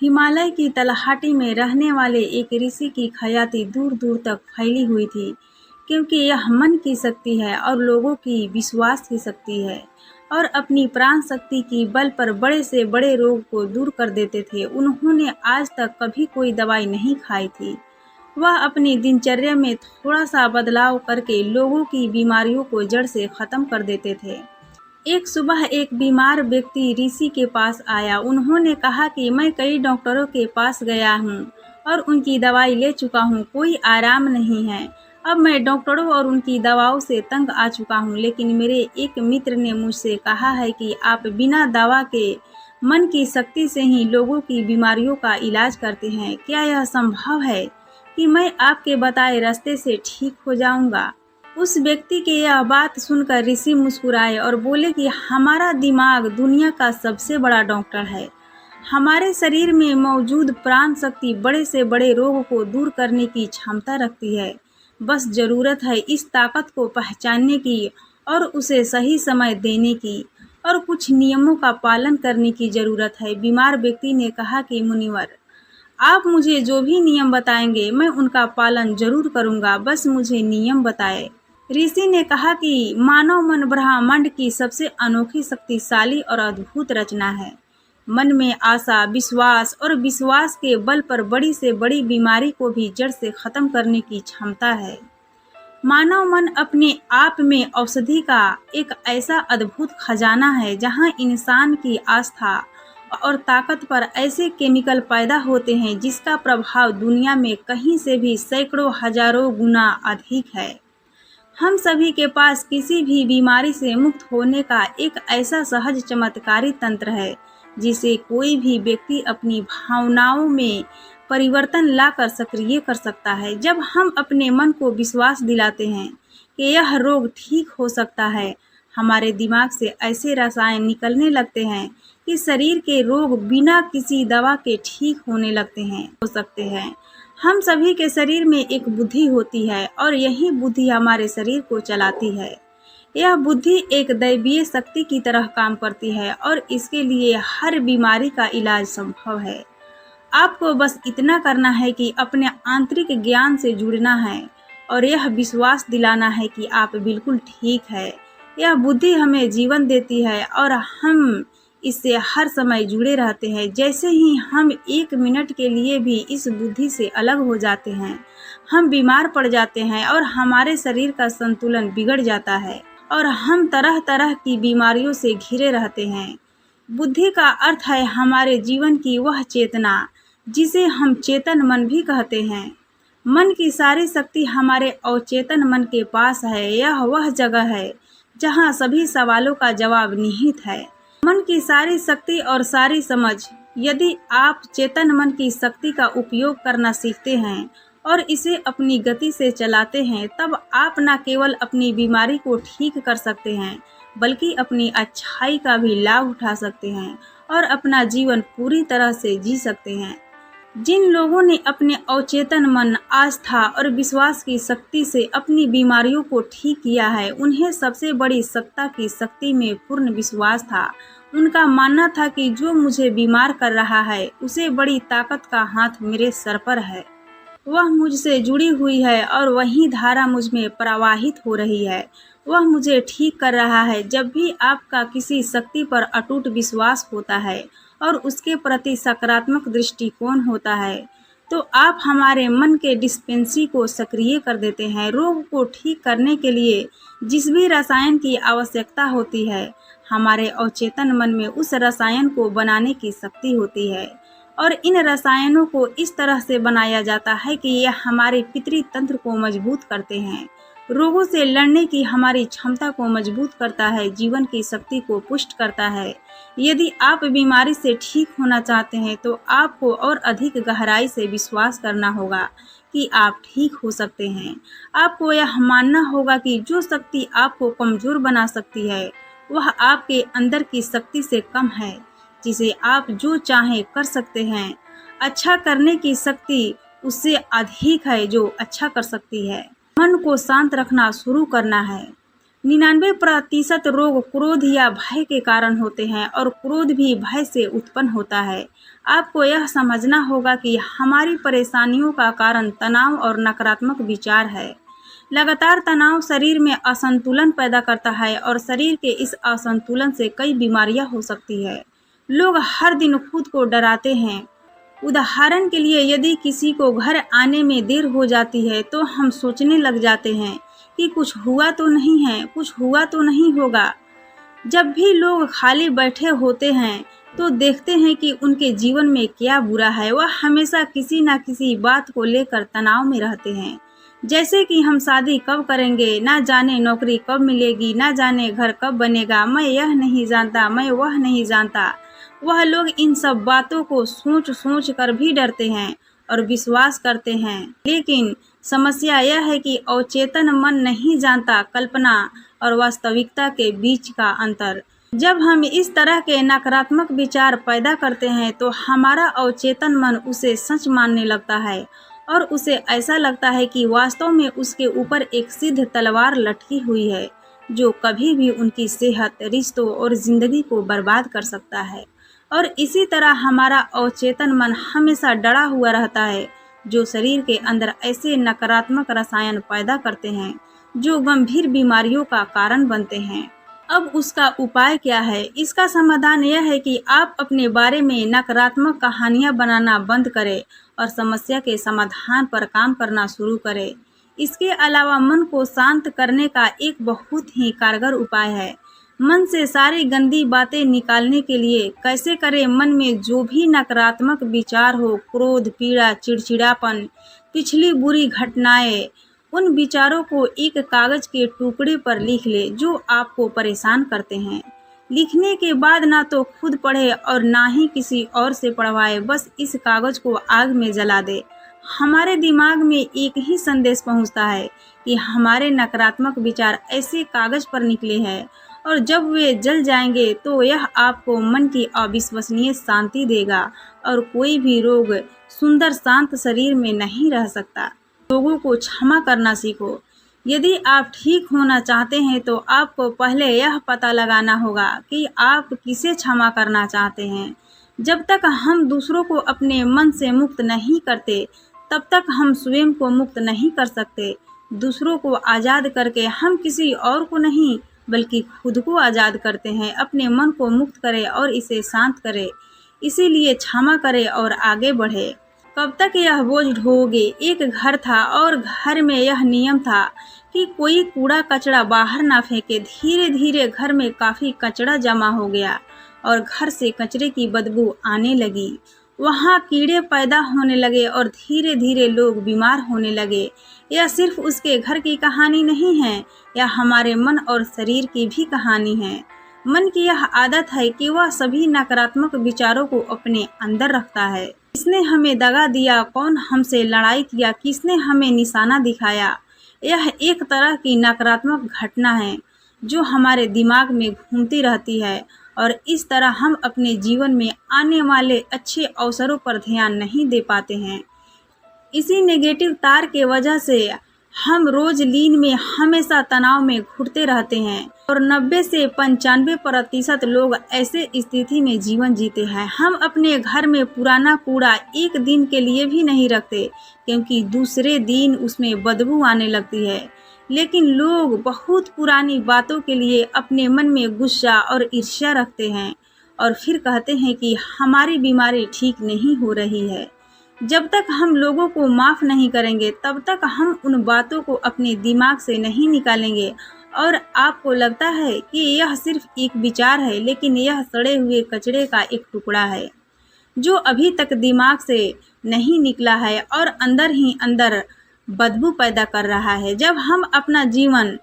हिमालय की तलहटी में रहने वाले एक ऋषि की ख्याति दूर दूर तक फैली हुई थी, क्योंकि यह मन की शक्ति है और लोगों की विश्वास की शक्ति है और अपनी प्राण शक्ति की बल पर बड़े से बड़े रोग को दूर कर देते थे। उन्होंने आज तक कभी कोई दवाई नहीं खाई थी। वह अपनी दिनचर्या में थोड़ा सा बदलाव करके लोगों की बीमारियों को जड़ से खत्म कर देते थे। एक सुबह एक बीमार व्यक्ति ऋषि के पास आया। उन्होंने कहा कि मैं कई डॉक्टरों के पास गया हूँ और उनकी दवाई ले चुका हूँ, कोई आराम नहीं है। अब मैं डॉक्टरों और उनकी दवाओं से तंग आ चुका हूँ, लेकिन मेरे एक मित्र ने मुझसे कहा है कि आप बिना दवा के मन की शक्ति से ही लोगों की बीमारियों का इलाज करते हैं। क्या यह संभव है कि मैं आपके बताए रास्ते से ठीक हो जाऊंगा? उस व्यक्ति की यह बात सुनकर ऋषि मुस्कुराए और बोले कि हमारा दिमाग दुनिया का सबसे बड़ा डॉक्टर है। हमारे शरीर में मौजूद प्राण शक्ति बड़े से बड़े रोग को दूर करने की क्षमता रखती है। बस जरूरत है इस ताकत को पहचानने की और उसे सही समय देने की, और कुछ नियमों का पालन करने की जरूरत है। बीमार व्यक्ति ने कहा कि मुनिवर, आप मुझे जो भी नियम बताएंगे मैं उनका पालन जरूर करूंगा, बस मुझे नियम बताएं। ऋषि ने कहा कि मानव मन ब्रह्मांड की सबसे अनोखी, शक्तिशाली और अद्भुत रचना है। मन में आशा, विश्वास और विश्वास के बल पर बड़ी से बड़ी बीमारी को भी जड़ से खत्म करने की क्षमता है। मानव मन अपने आप में औषधि का एक ऐसा अद्भुत खजाना है, जहां इंसान की आस्था और ताकत पर ऐसे केमिकल पैदा होते हैं जिसका प्रभाव दुनिया में कहीं से भी सैकड़ों हजारों गुना अधिक है। हम सभी के पास किसी भी बीमारी से मुक्त होने का एक ऐसा सहज चमत्कारी तंत्र है, जिसे कोई भी व्यक्ति अपनी भावनाओं में परिवर्तन लाकर सक्रिय कर सकता है। जब हम अपने मन को विश्वास दिलाते हैं कि यह रोग ठीक हो सकता है, हमारे दिमाग से ऐसे रसायन निकलने लगते हैं कि शरीर के रोग बिना किसी दवा के ठीक होने लगते हैं हो सकते हैं। हम सभी के शरीर में एक बुद्धि होती है और यही बुद्धि हमारे शरीर को चलाती है। यह बुद्धि एक दैवीय शक्ति की तरह काम करती है और इसके लिए हर बीमारी का इलाज संभव है। आपको बस इतना करना है कि अपने आंतरिक ज्ञान से जुड़ना है और यह विश्वास दिलाना है कि आप बिल्कुल ठीक है। यह बुद्धि हमें जीवन देती है और हम इससे हर समय जुड़े रहते हैं। जैसे ही हम एक मिनट के लिए भी इस बुद्धि से अलग हो जाते हैं, हम बीमार पड़ जाते हैं और हमारे शरीर का संतुलन बिगड़ जाता है और हम तरह तरह की बीमारियों से घिरे रहते हैं। बुद्धि का अर्थ है हमारे जीवन की वह चेतना जिसे हम चेतन मन भी कहते हैं। मन की सारी शक्ति हमारे अवचेतन मन के पास है। यह वह जगह है जहाँ सभी सवालों का जवाब निहित है। मन की सारी शक्ति और सारी समझ, यदि आप चेतन मन की शक्ति का उपयोग करना सीखते हैं और इसे अपनी गति से चलाते हैं, तब आप न केवल अपनी बीमारी को ठीक कर सकते हैं, बल्कि अपनी अच्छाई का भी लाभ उठा सकते हैं और अपना जीवन पूरी तरह से जी सकते हैं। जिन लोगों ने अपने अवचेतन मन, आस्था और विश्वास की शक्ति से अपनी बीमारियों को ठीक किया है, उन्हें सबसे बड़ी सत्ता की शक्ति में पूर्ण विश्वास था। उनका मानना था कि जो मुझे बीमार कर रहा है, उसे बड़ी ताकत का हाथ मेरे सर पर है। वह मुझसे जुड़ी हुई है और वही धारा मुझ में प्रवाहित हो रही है। वह मुझे ठीक कर रहा है। जब भी आपका किसी शक्ति पर अटूट विश्वास होता है और उसके प्रति सकारात्मक दृष्टिकोण होता है, तो आप हमारे मन के डिस्पेंसरी को सक्रिय कर देते हैं। रोग को ठीक करने के लिए जिस भी रसायन की आवश्यकता होती है, हमारे अवचेतन मन में उस रसायन को बनाने की शक्ति होती है और इन रसायनों को इस तरह से बनाया जाता है कि यह हमारे पितृ तंत्र को मजबूत करते हैं, रोगों से लड़ने की हमारी क्षमता को मजबूत करता है, जीवन की शक्ति को पुष्ट करता है। यदि आप बीमारी से ठीक होना चाहते हैं, तो आपको और अधिक गहराई से विश्वास करना होगा कि आप ठीक हो सकते हैं। आपको यह मानना होगा कि जो शक्ति आपको कमजोर बना सकती है, वह आपके अंदर की शक्ति से कम है, जिसे आप जो चाहें कर सकते हैं। अच्छा करने की शक्ति उससे अधिक है जो अच्छा कर सकती है। मन को शांत रखना शुरू करना है। 99% रोग क्रोध या भय के कारण होते हैं और क्रोध भी भय से उत्पन्न होता है। आपको यह समझना होगा कि हमारी परेशानियों का कारण तनाव और नकारात्मक विचार है। लगातार तनाव शरीर में असंतुलन पैदा करता है और शरीर के इस असंतुलन से कई बीमारियां हो सकती है। लोग हर दिन खुद को डराते हैं। उदाहरण के लिए, यदि किसी को घर आने में देर हो जाती है तो हम सोचने लग जाते हैं कि कुछ हुआ तो नहीं है, कुछ हुआ तो नहीं होगा। जब भी लोग खाली बैठे होते हैं तो देखते हैं कि उनके जीवन में क्या बुरा है। वह हमेशा किसी न किसी बात को लेकर तनाव में रहते हैं। जैसे कि हम शादी कब करेंगे, ना जाने नौकरी कब मिलेगी, ना जाने घर कब बनेगा, मैं यह नहीं जानता, मैं वह नहीं जानता। वह लोग इन सब बातों को सोच सोच कर भी डरते हैं और विश्वास करते हैं। लेकिन समस्या यह है कि अवचेतन मन नहीं जानता कल्पना और वास्तविकता के बीच का अंतर। जब हम इस तरह के नकारात्मक विचार पैदा करते हैं तो हमारा अवचेतन मन उसे सच मानने लगता है और उसे ऐसा लगता है कि वास्तव में उसके ऊपर एक सिद्ध तलवार लटकी हुई है जो कभी भी उनकी सेहत, रिश्तों और जिंदगी को बर्बाद कर सकता है। और इसी तरह हमारा अवचेतन मन हमेशा डरा हुआ रहता है जो शरीर के अंदर ऐसे नकारात्मक रसायन पैदा करते हैं जो गंभीर बीमारियों का कारण बनते हैं। अब उसका उपाय क्या है? इसका समाधान यह है कि आप अपने बारे में नकारात्मक कहानियां बनाना बंद करें और समस्या के समाधान पर काम करना शुरू करें। इसके अलावा मन को शांत करने का एक बहुत ही कारगर उपाय है। मन से सारी गंदी बातें निकालने के लिए कैसे करें? मन में जो भी नकारात्मक विचार हो, क्रोध, पीड़ा, चिड़चिड़ापन, पिछली बुरी घटनाएं, उन विचारों को एक कागज के टुकड़े पर लिख ले जो आपको परेशान करते हैं। लिखने के बाद ना तो खुद पढ़े और ना ही किसी और से पढ़वाए, बस इस कागज को आग में जला दे। हमारे दिमाग में एक ही संदेश पहुंचता है कि हमारे नकारात्मक विचार ऐसे कागज पर निकले हैं और जब वे जल जाएंगे तो यह आपको मन की अविश्वसनीय शांति देगा और कोई भी रोग सुंदर शांत शरीर में नहीं रह सकता। लोगों को क्षमा करना सीखो। यदि आप ठीक होना चाहते हैं तो आपको पहले यह पता लगाना होगा कि आप किसे क्षमा करना चाहते हैं। जब तक हम दूसरों को अपने मन से मुक्त नहीं करते तब तक हम स्वयं को मुक्त नहीं कर सकते। दूसरों को आज़ाद करके हम किसी और को नहीं बल्कि खुद को आज़ाद करते हैं। अपने मन को मुक्त करें और इसे शांत करें। इसीलिए क्षमा करें और आगे बढ़े। कब तक यह बोझ ढोओगे? एक घर था और घर में यह नियम था कि कोई कूड़ा कचरा बाहर ना फेंके। धीरे धीरे घर में काफ़ी कचरा जमा हो गया और घर से कचरे की बदबू आने लगी। वहाँ कीड़े पैदा होने लगे और धीरे धीरे लोग बीमार होने लगे। यह सिर्फ उसके घर की कहानी नहीं है, यह हमारे मन और शरीर की भी कहानी है। मन की यह आदत है कि वह सभी नकारात्मक विचारों को अपने अंदर रखता है। किसने हमें दगा दिया? कौन हमसे लड़ाई किया? किसने हमें निशाना दिखाया? यह एक तरह की नकारात्मक घटना है जो हमारे दिमाग में घूमती रहती है और इस तरह हम अपने जीवन में आने वाले अच्छे अवसरों पर ध्यान नहीं दे पाते हैं। इसी नेगेटिव तार के वजह से हम रोज नींद में हमेशा तनाव में घुटते रहते हैं और 90 से 95% लोग ऐसे स्थिति में जीवन जीते हैं। हम अपने घर में पुराना कूड़ा एक दिन के लिए भी नहीं रखते क्योंकि दूसरे दिन उसमें बदबू आने लगती है। लेकिन लोग बहुत पुरानी बातों के लिए अपने मन में गुस्सा और ईर्ष्या रखते हैं और फिर कहते हैं कि हमारी बीमारी ठीक नहीं हो रही है। जब तक हम लोगों को माफ़ नहीं करेंगे तब तक हम उन बातों को अपने दिमाग से नहीं निकालेंगे। और आपको लगता है कि यह सिर्फ एक विचार है, लेकिन यह सड़े हुए कचरे का एक टुकड़ा है जो अभी तक दिमाग से नहीं निकला है और अंदर ही अंदर बदबू पैदा कर रहा है। जब हम अपना जीवन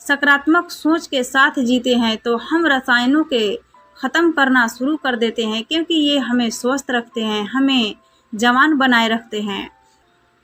सकारात्मक सोच के साथ जीते हैं तो हम रसायनों के ख़त्म करना शुरू कर देते हैं क्योंकि ये हमें स्वस्थ रखते हैं, हमें जवान बनाए रखते हैं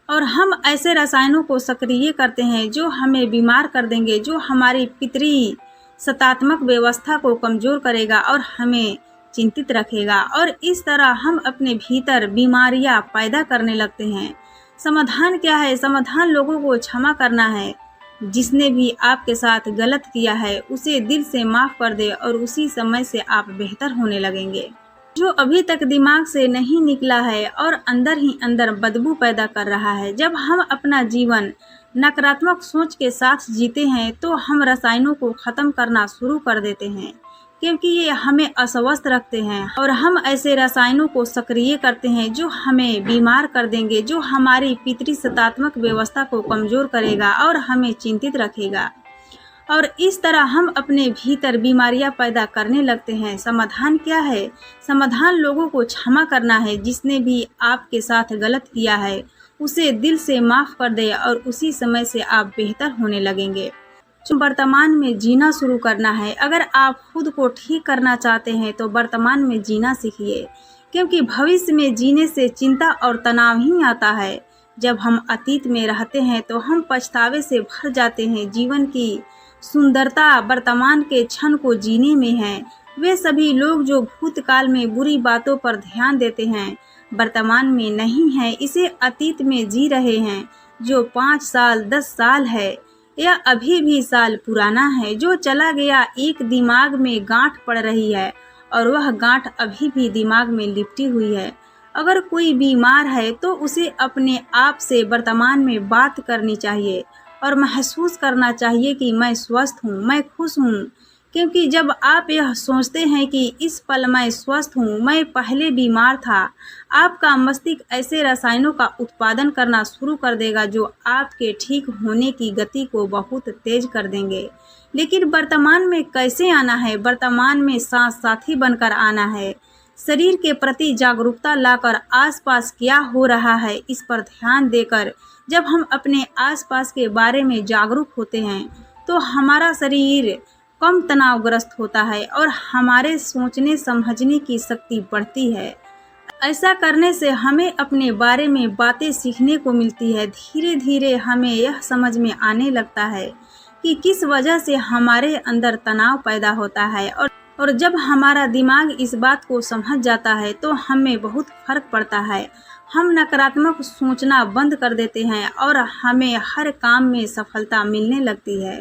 और हम ऐसे रसायनों को सक्रिय करते हैं जो हमें बीमार कर देंगे, जो हमारी पितरी सत्तात्मक व्यवस्था को कमज़ोर करेगा और हमें चिंतित रखेगा और इस तरह हम अपने भीतर बीमारियां पैदा करने लगते हैं। समाधान क्या है? समाधान लोगों को क्षमा करना है। जिसने भी आपके साथ गलत किया है उसे दिल से माफ़ कर दे और उसी समय से आप बेहतर होने लगेंगे। जो अभी तक दिमाग से नहीं निकला है और अंदर ही अंदर बदबू पैदा कर रहा है, जब हम अपना जीवन नकारात्मक सोच के साथ जीते हैं तो हम रसायनों को ख़त्म करना शुरू कर देते हैं, क्योंकि ये हमें अस्वस्थ रखते हैं और हम ऐसे रसायनों को सक्रिय करते हैं जो हमें बीमार कर देंगे, जो हमारी पितृसत्तात्मक व्यवस्था को कमज़ोर करेगा और हमें चिंतित रखेगा। और इस तरह हम अपने भीतर बीमारियां पैदा करने लगते हैं। समाधान क्या है? समाधान लोगों को क्षमा करना है। जिसने भी आपके साथ गलत किया है उसे दिल से माफ़ कर दे और उसी समय से आप बेहतर होने लगेंगे। वर्तमान में जीना शुरू करना है। अगर आप खुद को ठीक करना चाहते हैं तो वर्तमान में जीना सीखिए, क्योंकि भविष्य में जीने से चिंता और तनाव ही आता है। जब हम अतीत में रहते हैं तो हम पछतावे से भर जाते हैं। जीवन की सुंदरता वर्तमान के क्षण को जीने में है। वे सभी लोग जो भूतकाल में बुरी बातों पर ध्यान देते हैं वर्तमान में नहीं है, इसे अतीत में जी रहे हैं। जो 5 साल 10 साल है या अभी भी साल पुराना है, जो चला गया एक दिमाग में गांठ पड़ रही है और वह गांठ अभी भी दिमाग में लिपटी हुई है। अगर कोई बीमार है तो उसे अपने आप से वर्तमान में बात करनी चाहिए और महसूस करना चाहिए कि मैं स्वस्थ हूँ, मैं खुश हूँ। क्योंकि जब आप यह सोचते हैं कि इस पल मैं स्वस्थ हूँ, मैं पहले बीमार था, आपका मस्तिष्क ऐसे रसायनों का उत्पादन करना शुरू कर देगा जो आपके ठीक होने की गति को बहुत तेज कर देंगे। लेकिन वर्तमान में कैसे आना है? वर्तमान में साथ साथी बनकर आना है। शरीर के प्रति जागरूकता लाकर आसपास क्या हो रहा है इस पर ध्यान देकर जब हम अपने आसपास के बारे में जागरूक होते हैं तो हमारा शरीर कम तनावग्रस्त होता है और हमारे सोचने समझने की शक्ति बढ़ती है। ऐसा करने से हमें अपने बारे में बातें सीखने को मिलती है। धीरे धीरे हमें यह समझ में आने लगता है कि किस वजह से हमारे अंदर तनाव पैदा होता है और जब हमारा दिमाग इस बात को समझ जाता है तो हमें बहुत फर्क पड़ता है। हम नकारात्मक सोचना बंद कर देते हैं और हमें हर काम में सफलता मिलने लगती है,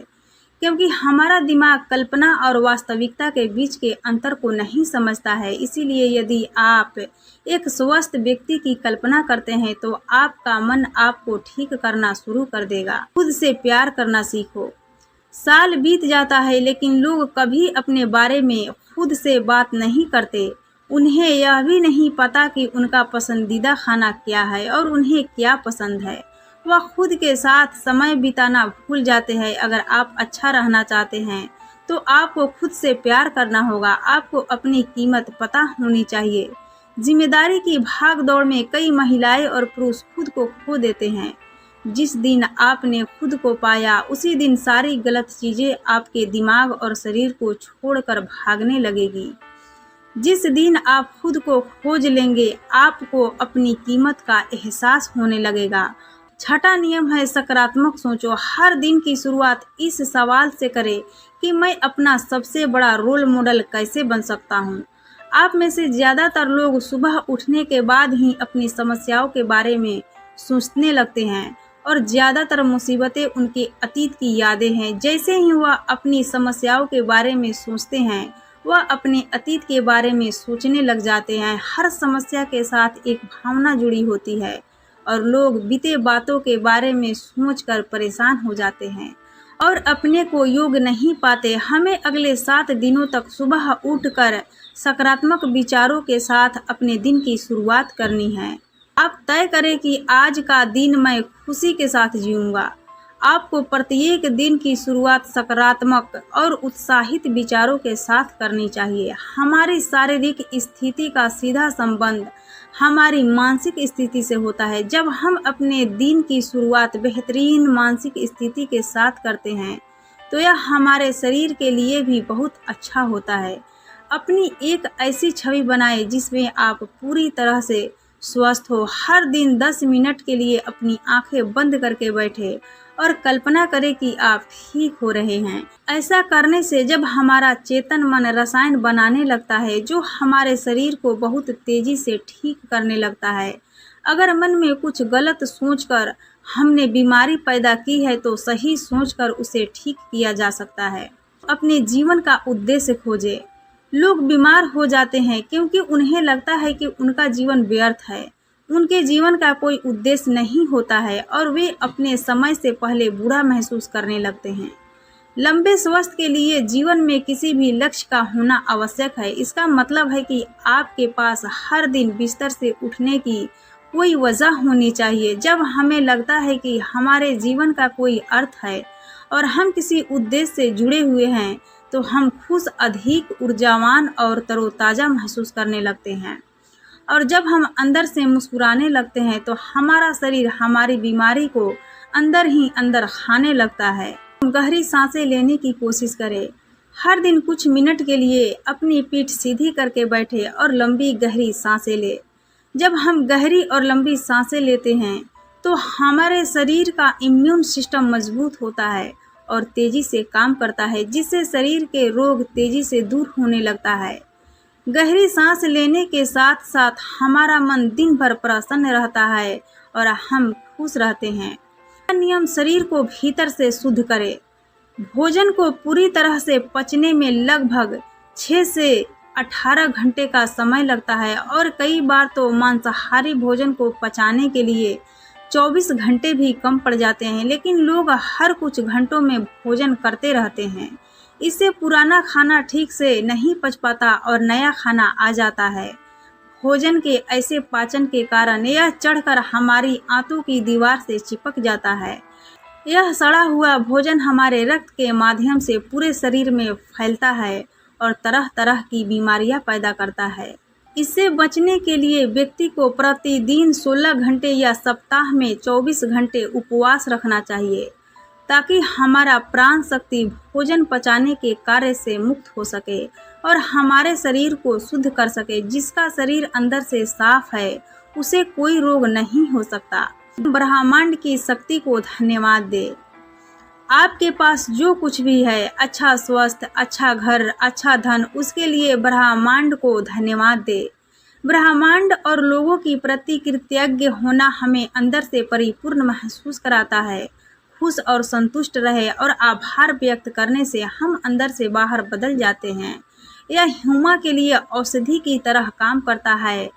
क्योंकि हमारा दिमाग कल्पना और वास्तविकता के बीच के अंतर को नहीं समझता है। इसीलिए यदि आप एक स्वस्थ व्यक्ति की कल्पना करते हैं तो आपका मन आपको ठीक करना शुरू कर देगा। खुद से प्यार करना सीखो। साल बीत जाता है लेकिन लोग कभी अपने बारे में खुद से बात नहीं करते। उन्हें यह भी नहीं पता कि उनका पसंदीदा खाना क्या है और उन्हें क्या पसंद है। वह खुद के साथ समय बिताना भूल जाते हैं। अगर आप अच्छा रहना चाहते हैं तो आपको खुद से प्यार करना होगा। आपको अपनी कीमत पता होनी चाहिए। जिम्मेदारी की भाग दौड़ में कई महिलाएं और पुरुष खुद को खो देते हैं। जिस दिन आपने खुद को पाया उसी दिन सारी गलत चीज़ें आपके दिमाग और शरीर को छोड़कर भागने लगेगी। जिस दिन आप खुद को खोज लेंगे आपको अपनी कीमत का एहसास होने लगेगा। छठा नियम है सकारात्मक सोचो। हर दिन की शुरुआत इस सवाल से करें कि मैं अपना सबसे बड़ा रोल मॉडल कैसे बन सकता हूँ। आप में से ज़्यादातर लोग सुबह उठने के बाद ही अपनी समस्याओं के बारे में सोचने लगते हैं और ज़्यादातर मुसीबतें उनके अतीत की यादें हैं। जैसे ही वह अपनी समस्याओं के बारे में सोचते हैं वह अपने अतीत के बारे में सोचने लग जाते हैं। हर समस्या के साथ एक भावना जुड़ी होती है और लोग बीते बातों के बारे में सोचकर परेशान हो जाते हैं और अपने को योग नहीं पाते। हमें अगले 7 दिनों तक सुबह उठकर सकारात्मक विचारों के साथ अपने दिन की शुरुआत करनी है। आप तय करें कि आज का दिन मैं खुशी के साथ जीऊँगा। आपको प्रत्येक दिन की शुरुआत सकारात्मक और उत्साहित विचारों के साथ करनी चाहिए। हमारी शारीरिक स्थिति का सीधा संबंध हमारी मानसिक स्थिति से होता है। जब हम अपने दिन की शुरुआत बेहतरीन मानसिक स्थिति के साथ करते हैं तो यह हमारे शरीर के लिए भी बहुत अच्छा होता है। अपनी एक ऐसी छवि बनाएं जिसमें आप पूरी तरह से स्वस्थ हो। हर दिन 10 मिनट के लिए अपनी आंखें बंद करके बैठे और कल्पना करें कि आप ठीक हो रहे हैं। ऐसा करने से जब हमारा चेतन मन रसायन बनाने लगता है जो हमारे शरीर को बहुत तेजी से ठीक करने लगता है। अगर मन में कुछ गलत सोचकर हमने बीमारी पैदा की है तो सही सोचकर उसे ठीक किया जा सकता है। अपने जीवन का उद्देश्य खोजें। लोग बीमार हो जाते हैं क्योंकि उन्हें लगता है कि उनका जीवन व्यर्थ है, उनके जीवन का कोई उद्देश्य नहीं होता है और वे अपने समय से पहले बुरा महसूस करने लगते हैं। लंबे स्वास्थ्य के लिए जीवन में किसी भी लक्ष्य का होना आवश्यक है। इसका मतलब है कि आपके पास हर दिन बिस्तर से उठने की कोई वजह होनी चाहिए। जब हमें लगता है कि हमारे जीवन का कोई अर्थ है और हम किसी उद्देश्य से जुड़े हुए हैं, तो हम खुश, अधिक ऊर्जावान और तरोताज़ा महसूस करने लगते हैं। और जब हम अंदर से मुस्कुराने लगते हैं तो हमारा शरीर हमारी बीमारी को अंदर ही अंदर खाने लगता है। गहरी सांसें लेने की कोशिश करें। हर दिन कुछ मिनट के लिए अपनी पीठ सीधी करके बैठे और लंबी गहरी सांसें लें। जब हम गहरी और लंबी सांसें लेते हैं तो हमारे शरीर का इम्यून सिस्टम मजबूत होता है और तेजी से काम करता है, जिससे शरीर के रोग तेजी से दूर होने लगता है। गहरी सांस लेने के साथ साथ हमारा मन दिन भर प्रसन्न रहता है और हम खुश रहते हैं। नियम शरीर को भीतर से शुद्ध करे। भोजन को पूरी तरह से पचने में लगभग 6 से 18 घंटे का समय लगता है और कई बार तो मांसाहारी भोजन को पचाने के लिए 24 घंटे भी कम पड़ जाते हैं, लेकिन लोग हर कुछ घंटों में भोजन करते रहते हैं। इससे पुराना खाना ठीक से नहीं पच पाता और नया खाना आ जाता है। भोजन के ऐसे पाचन के कारण यह चढ़कर हमारी आंतों की दीवार से चिपक जाता है। यह सड़ा हुआ भोजन हमारे रक्त के माध्यम से पूरे शरीर में फैलता है और तरह तरह की बीमारियां पैदा करता है। इससे बचने के लिए व्यक्ति को प्रतिदिन 16 घंटे या सप्ताह में 24 घंटे उपवास रखना चाहिए, ताकि हमारा प्राण शक्ति भोजन पचाने के कार्य से मुक्त हो सके और हमारे शरीर को शुद्ध कर सके। जिसका शरीर अंदर से साफ है उसे कोई रोग नहीं हो सकता। ब्रह्मांड की शक्ति को धन्यवाद दे। आपके पास जो कुछ भी है, अच्छा स्वास्थ्य, अच्छा घर, अच्छा धन, उसके लिए ब्रह्मांड को धन्यवाद दे। ब्रह्मांड और लोगों की प्रति कृतज्ञ होना हमें अंदर से परिपूर्ण महसूस कराता है। खुश और संतुष्ट रहे और आभार व्यक्त करने से हम अंदर से बाहर बदल जाते हैं। यह ह्यूमा के लिए औषधि की तरह काम करता है।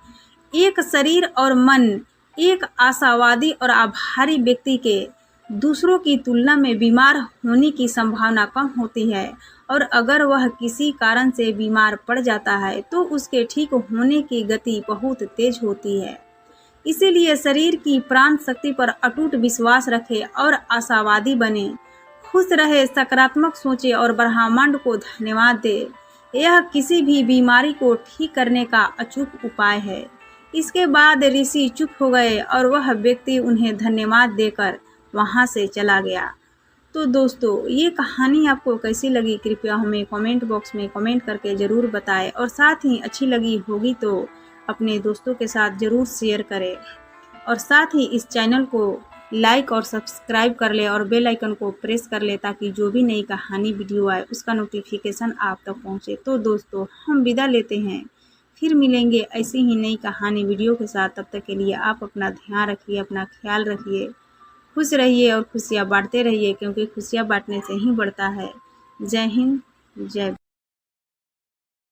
एक शरीर और मन, एक आशावादी और आभारी व्यक्ति के दूसरों की तुलना में बीमार होने की संभावना कम होती है और अगर वह किसी कारण से बीमार पड़ जाता है तो उसके ठीक होने की गति बहुत तेज होती है। इसीलिए शरीर की प्राण शक्ति पर अटूट विश्वास रखें और आशावादी बने। खुश रहे, सकारात्मक सोचे और ब्रह्मांड को धन्यवाद दे। यह किसी भी बीमारी को ठीक करने का अचूक उपाय है। इसके बाद ऋषि चुप हो गए और वह व्यक्ति उन्हें धन्यवाद देकर वहां से चला गया। तो दोस्तों, ये कहानी आपको कैसी लगी कृपया हमें कमेंट बॉक्स में कमेंट करके ज़रूर बताएं और साथ ही अच्छी लगी होगी तो अपने दोस्तों के साथ ज़रूर शेयर करें और साथ ही इस चैनल को लाइक और सब्सक्राइब कर ले और बेल आइकन को प्रेस कर ले ताकि जो भी नई कहानी वीडियो आए उसका नोटिफिकेशन आप तक पहुंचे। तो दोस्तों, हम विदा लेते हैं, फिर मिलेंगे ऐसी ही नई कहानी वीडियो के साथ। तब तक के लिए आप अपना ध्यान रखिए, अपना ख्याल रखिए, खुश रहिए और खुशियाँ बांटते रहिए, क्योंकि खुशियाँ बांटने से ही बढ़ता है। जय हिंद, जय भारत।